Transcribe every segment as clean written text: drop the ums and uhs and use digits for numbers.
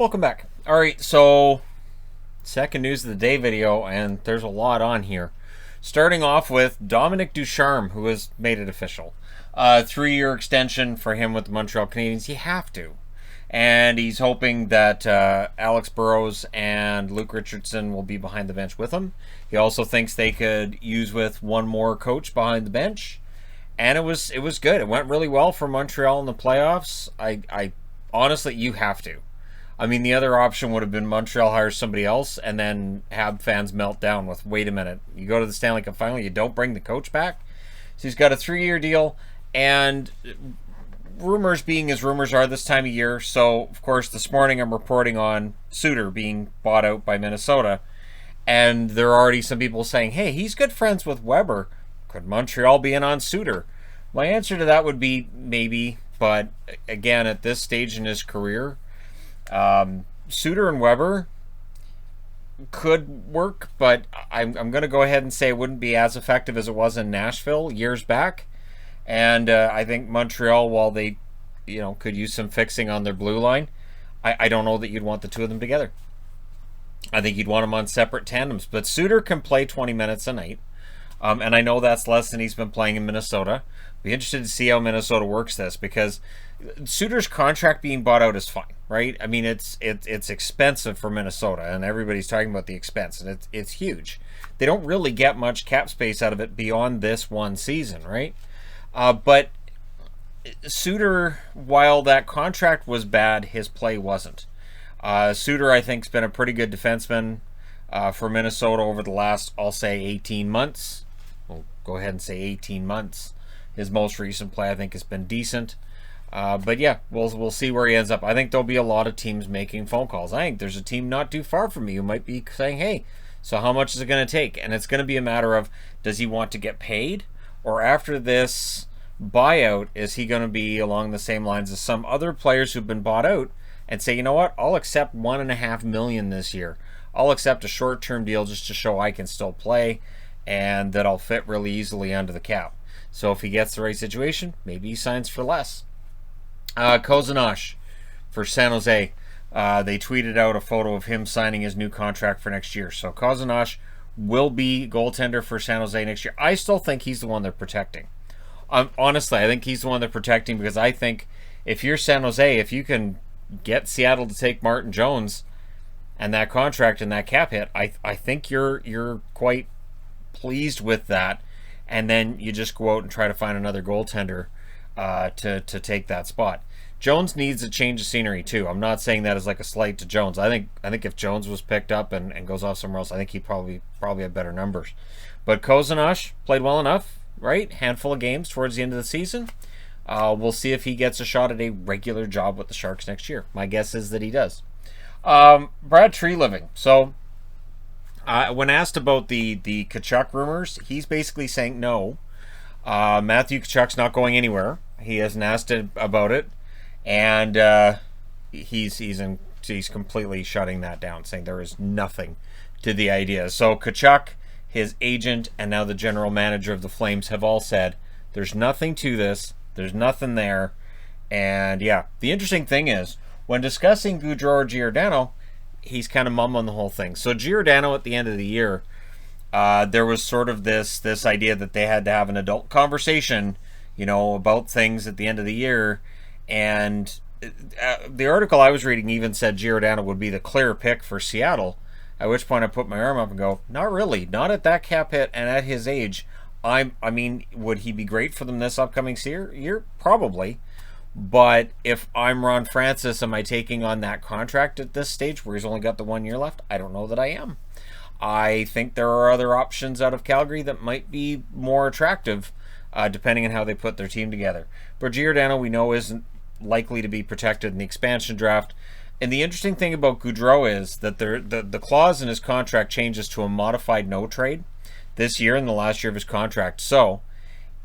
Welcome back. All right, so second news of the day video, and there's a lot on here. Starting off with Dominic Ducharme, who has made it official. 3-year extension for him with the Montreal Canadiens. You have to. And he's hoping that Alex Burrows and Luke Richardson will be behind the bench with him. He also thinks they could use with one more coach behind the bench. And it was good. It went really well for Montreal in the playoffs. I honestly, you have to. I mean, the other option would have been Montreal hires somebody else and then have fans melt down with, wait a minute, you go to the Stanley Cup final, you don't bring the coach back? So he's got a 3-year deal, and rumors being as rumors are this time of year. So, of course, this morning I'm reporting on Suter being bought out by Minnesota, and there are already some people saying, hey, he's good friends with Weber. Could Montreal be in on Suter? My answer to that would be maybe, but again, at this stage in his career, Suter and Weber could work, but I'm going to go ahead and say it wouldn't be as effective as it was in Nashville years back. And I think Montreal, while they, could use some fixing on their blue line, I don't know that you'd want the two of them together. I think you'd want them on separate tandems. But Suter can play 20 minutes a night, and I know that's less than he's been playing in Minnesota. Be interested to see how Minnesota works this, because Suter's contract being bought out is fine, right? I mean, it's expensive for Minnesota, and everybody's talking about the expense, and it's huge. They don't really get much cap space out of it beyond this one season, right? But Suter, while that contract was bad, his play wasn't. Suter, I think, has been a pretty good defenseman for Minnesota over the last, I'll say, 18 months. We'll go ahead and say 18 months. His most recent play, I think, has been decent. But yeah, we'll see where he ends up. I think there'll be a lot of teams making phone calls. I think there's a team not too far from me who might be saying, hey, so how much is it going to take? And it's going to be a matter of, does he want to get paid? Or after this buyout, is he going to be along the same lines as some other players who've been bought out and say, you know what, I'll accept $1.5 million this year. I'll accept a short-term deal just to show I can still play and that I'll fit really easily under the cap. So if he gets the right situation, maybe he signs for less. Kozanosh for San Jose. They tweeted out a photo of him signing his new contract for next year. So Kozanosh will be goaltender for San Jose next year. I still think he's the one they're protecting. Honestly, I think he's the one they're protecting, because I think if you're San Jose, if you can get Seattle to take Martin Jones and that contract and that cap hit, I think you're quite pleased with that. And then you just go out and try to find another goaltender to take that spot. Jones needs a change of scenery too. I'm not saying that as like a slight to Jones. I think if Jones was picked up and goes off somewhere else, I think he'd probably have better numbers. But Kozanosh played well enough, right? Handful of games towards the end of the season. We'll see if he gets a shot at a regular job with the Sharks next year. My guess is that he does. Brad Treliving. So when asked about the Tkachuk rumors, he's basically saying no. Matthew Tkachuk's not going anywhere. He hasn't asked about it, and he's completely shutting that down, saying there is nothing to the idea. So Tkachuk, his agent, and now the general manager of the Flames have all said there's nothing to this. There's nothing there. And yeah, the interesting thing is, when discussing Gaudreau or Giordano, he's kind of mum on the whole thing. So Giordano, at the end of the year, there was sort of this idea that they had to have an adult conversation, about things at the end of the year. And the article I was reading even said Giordano would be the clear pick for Seattle, at which point I put my arm up and go, not really, not at that cap hit and at his age. I mean, would he be great for them this upcoming year? Probably. But if I'm Ron Francis, am I taking on that contract at this stage where he's only got the 1 year left? I don't know that I am. I think there are other options out of Calgary that might be more attractive, depending on how they put their team together. But Giordano, we know, isn't likely to be protected in the expansion draft. And the interesting thing about Gaudreau is that the clause in his contract changes to a modified no trade this year in the last year of his contract. So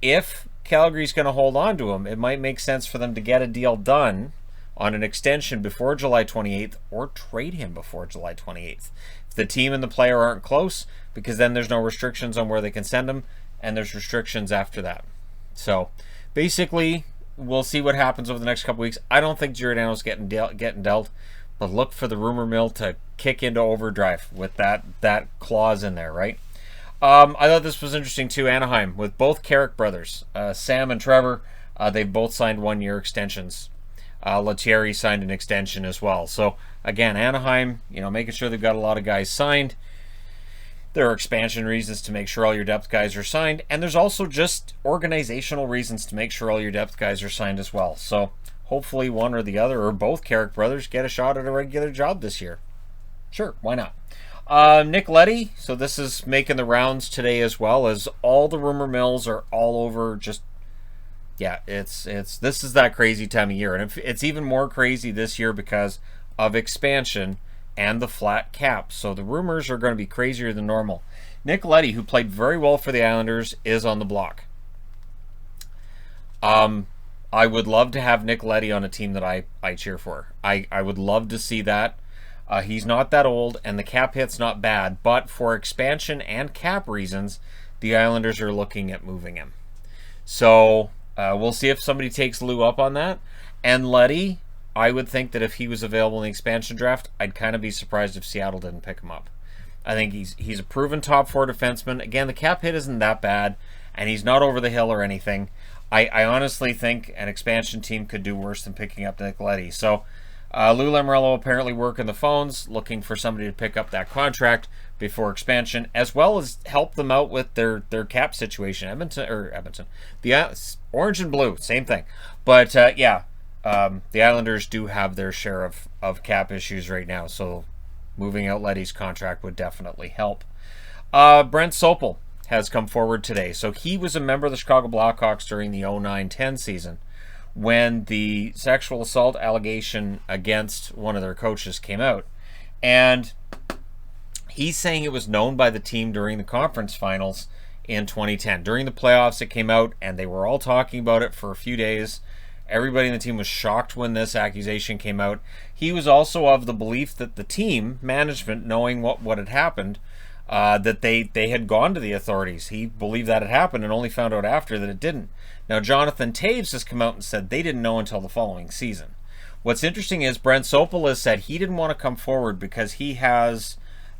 if Calgary's going to hold on to him, it might make sense for them to get a deal done on an extension before July 28th or trade him before July 28th. If the team and the player aren't close, because then there's no restrictions on where they can send him, and there's restrictions after that. So basically, we'll see what happens over the next couple weeks. I don't think Giordano's getting dealt, but look for the rumor mill to kick into overdrive with that clause in there, right? I thought this was interesting too. Anaheim with both Carrick brothers, Sam and Trevor, they've both signed 1-year extensions. Lettieri signed an extension as well. So again, Anaheim, making sure they've got a lot of guys signed. There are expansion reasons to make sure all your depth guys are signed, and there's also just organizational reasons to make sure all your depth guys are signed as well. So hopefully one or the other, or both Carrick brothers, get a shot at a regular job this year. Sure, why not? Nick Leddy, so this is making the rounds today as well, as all the rumor mills are all over. Just, yeah, this is that crazy time of year, and it's even more crazy this year because of expansion and the flat cap. So the rumors are going to be crazier than normal. Nick Leddy, who played very well for the Islanders, is on the block. I would love to have Nick Leddy on a team that I cheer for. I would love to see that. He's not that old, and the cap hit's not bad, but for expansion and cap reasons, the Islanders are looking at moving him. So we'll see if somebody takes Lou up on that. And Leddy, I would think that if he was available in the expansion draft, I'd kind of be surprised if Seattle didn't pick him up. I think he's a proven top 4 defenseman. Again, the cap hit isn't that bad, and he's not over the hill or anything. I honestly think an expansion team could do worse than picking up Nick Leddy. So Lou Lamoriello apparently working the phones, looking for somebody to pick up that contract before expansion, as well as help them out with their cap situation. Edmonton. The Orange and Blue, same thing. But the Islanders do have their share of cap issues right now, so moving out Leddy's contract would definitely help. Brent Sopel has come forward today. So he was a member of the Chicago Blackhawks during the 09-10 season when the sexual assault allegation against one of their coaches came out. And he's saying it was known by the team during the conference finals in 2010. During the playoffs, it came out, and they were all talking about it for a few days. Everybody in the team was shocked when this accusation came out. He was also of the belief that the team management, knowing what had happened, that they had gone to the authorities. He believed that had happened and only found out after that it didn't. Now, Jonathan Toews has come out and said they didn't know until the following season. What's interesting is Brent Sopel has said he didn't want to come forward because he has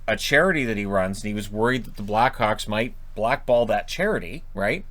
a charity that he runs, and he was worried that the Blackhawks might blackball that charity, right?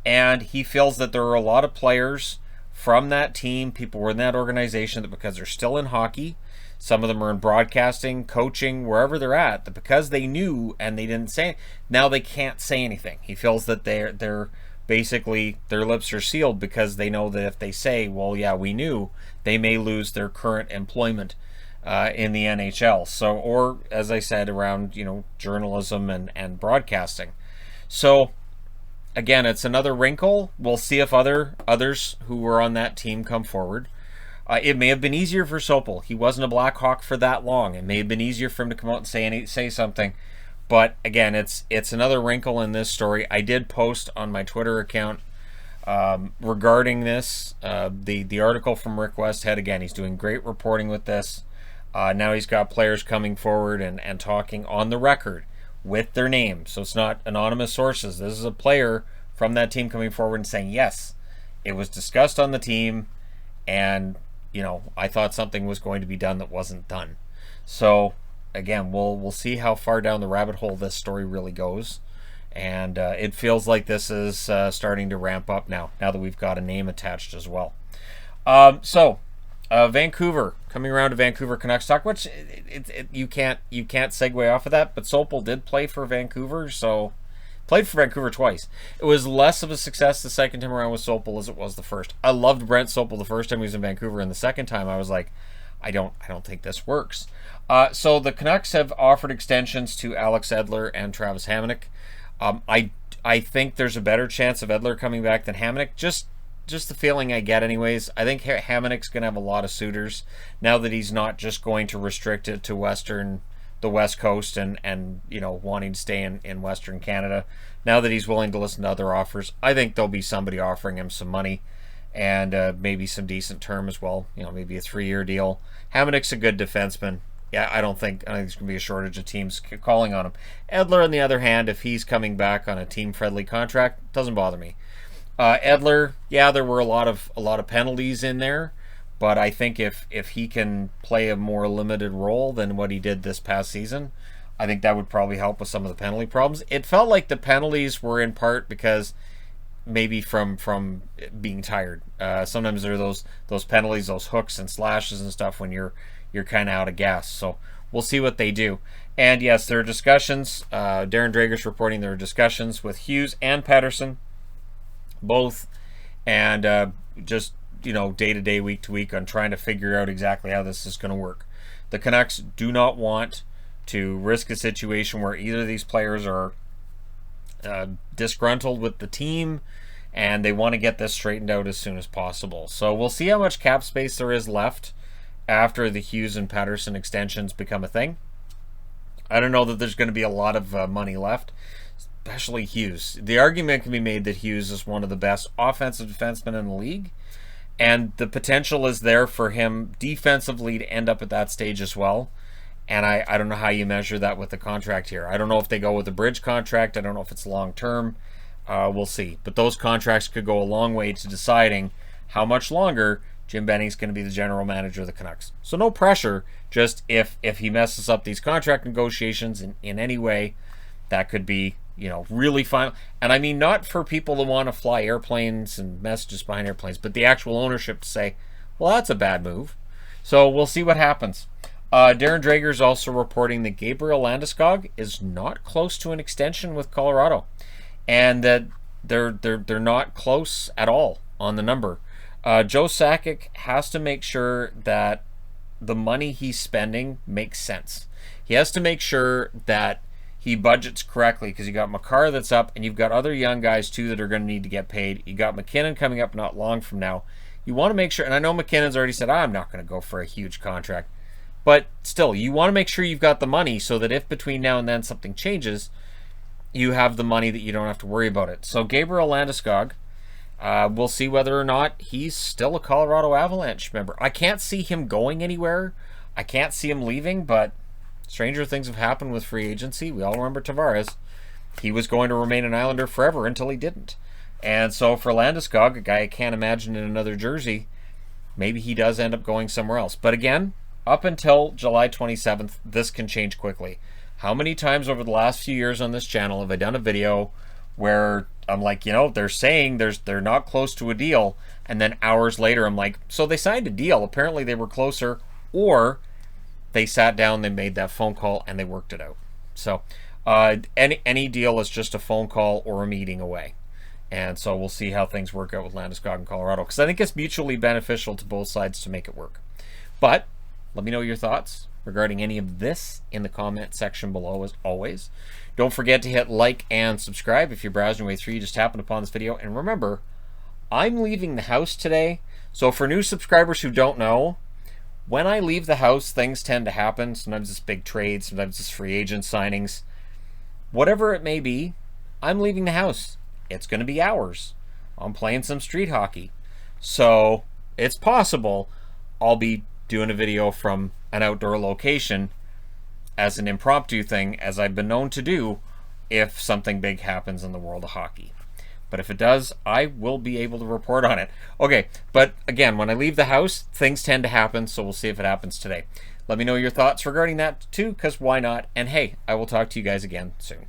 And he feels that there are a lot of players from that team, people were in that organization, that because they're still in hockey, some of them are in broadcasting, coaching, wherever they're at, that because they knew and they didn't say, now they can't say anything. He feels that they're basically, their lips are sealed because they know that if they say, well, yeah, we knew, they may lose their current employment in the NHL. So, or as I said, around, journalism and broadcasting. So again, it's another wrinkle. We'll see if others who were on that team come forward. It may have been easier for Sopel. He wasn't a Blackhawk for that long. It may have been easier for him to come out and say something. But again, it's another wrinkle in this story. I did post on my Twitter account regarding this, the article from Rick Westhead. Again, he's doing great reporting with this. Now he's got players coming forward and talking on the record with their name. So it's not anonymous sources. This is a player from that team coming forward and saying, yes, it was discussed on the team, and I thought something was going to be done that wasn't done. So again, we'll see how far down the rabbit hole this story really goes. And it feels like this is starting to ramp up now that we've got a name attached as well. Vancouver, coming around to Vancouver Canucks talk, which you can't segue off of that, but Sopel did play for Vancouver, so played for Vancouver twice. It was less of a success the second time around with Sopel as it was the first. I loved Brent Sopel the first time he was in Vancouver, and the second time I was like, I don't think this works. So the Canucks have offered extensions to Alex Edler and Travis Hamonic. I think there's a better chance of Edler coming back than Hamonic. Just the feeling I get anyways. I think Hamonic's going to have a lot of suitors now that he's not just going to restrict it to the West Coast and wanting to stay in Western Canada. Now that he's willing to listen to other offers, I think there'll be somebody offering him some money and maybe some decent term as well. Maybe a 3-year deal. Hamonic's a good defenseman. Yeah, I don't think there's going to be a shortage of teams calling on him. Edler, on the other hand, if he's coming back on a team-friendly contract, doesn't bother me. Edler, yeah, there were a lot of penalties in there, But I think if he can play a more limited role than what he did this past season, I think that would probably help with some of the penalty problems. It felt like the penalties were in part because maybe from being tired. Sometimes there are those penalties, those hooks and slashes and stuff when you're kind of out of gas. So we'll see what they do. And yes, there are discussions. Darren Drager's reporting there are discussions with Hughes and Pettersson, both, and just day to day, week to week, on trying to figure out exactly how this is going to work. The Canucks do not want to risk a situation where either of these players are disgruntled with the team, and they want to get this straightened out as soon as possible. So we'll see how much cap space there is left after the Hughes and Pettersson extensions become a thing. I don't know that there's going to be a lot of money left, especially Hughes. The argument can be made that Hughes is one of the best offensive defensemen in the league, and the potential is there for him defensively to end up at that stage as well. And I don't know how you measure that with the contract here. I don't know if they go with a bridge contract. I don't know if it's long term. We'll see. But those contracts could go a long way to deciding how much longer Jim Benning's going to be the general manager of the Canucks. So no pressure. Just if he messes up these contract negotiations in any way, that could be really final. And I mean, not for people to want to fly airplanes and messages behind airplanes, but the actual ownership to say, well, that's a bad move. So we'll see what happens. Darren Drager is also reporting that Gabriel Landeskog is not close to an extension with Colorado, and that they're not close at all on the number. Joe Sakic has to make sure that the money he's spending makes sense. He has to make sure that he budgets correctly, because you got Makar that's up, and you've got other young guys too that are going to need to get paid. You got McKinnon coming up not long from now. You want to make sure, and I know McKinnon's already said, I'm not going to go for a huge contract. But still, you want to make sure you've got the money so that if between now and then something changes, you have the money that you don't have to worry about it. So Gabriel Landeskog, we'll see whether or not he's still a Colorado Avalanche member. I can't see him going anywhere. I can't see him leaving, but stranger things have happened with free agency. We all remember Tavares. He was going to remain an Islander forever until he didn't. And so for Landeskog, a guy I can't imagine in another jersey, maybe he does end up going somewhere else. But again, up until July 27th, this can change quickly. How many times over the last few years on this channel have I done a video where I'm like, they're saying they're not close to a deal, and then hours later I'm like, so they signed a deal. Apparently they were closer, or they sat down, they made that phone call, and they worked it out. So any deal is just a phone call or a meeting away. And so we'll see how things work out with Landeskog and Colorado, because I think it's mutually beneficial to both sides to make it work. But let me know your thoughts regarding any of this in the comment section below, as always. Don't forget to hit like and subscribe if you're browsing your way through. You just happened upon this video. And remember, I'm leaving the house today. So for new subscribers who don't know, when I leave the house, things tend to happen. Sometimes it's big trades, sometimes it's free agent signings. Whatever it may be, I'm leaving the house. It's going to be hours. I'm playing some street hockey. So it's possible I'll be doing a video from an outdoor location as an impromptu thing, as I've been known to do if something big happens in the world of hockey. But if it does, I will be able to report on it. Okay, but again, when I leave the house, things tend to happen, so we'll see if it happens today. Let me know your thoughts regarding that too, because why not? And hey, I will talk to you guys again soon.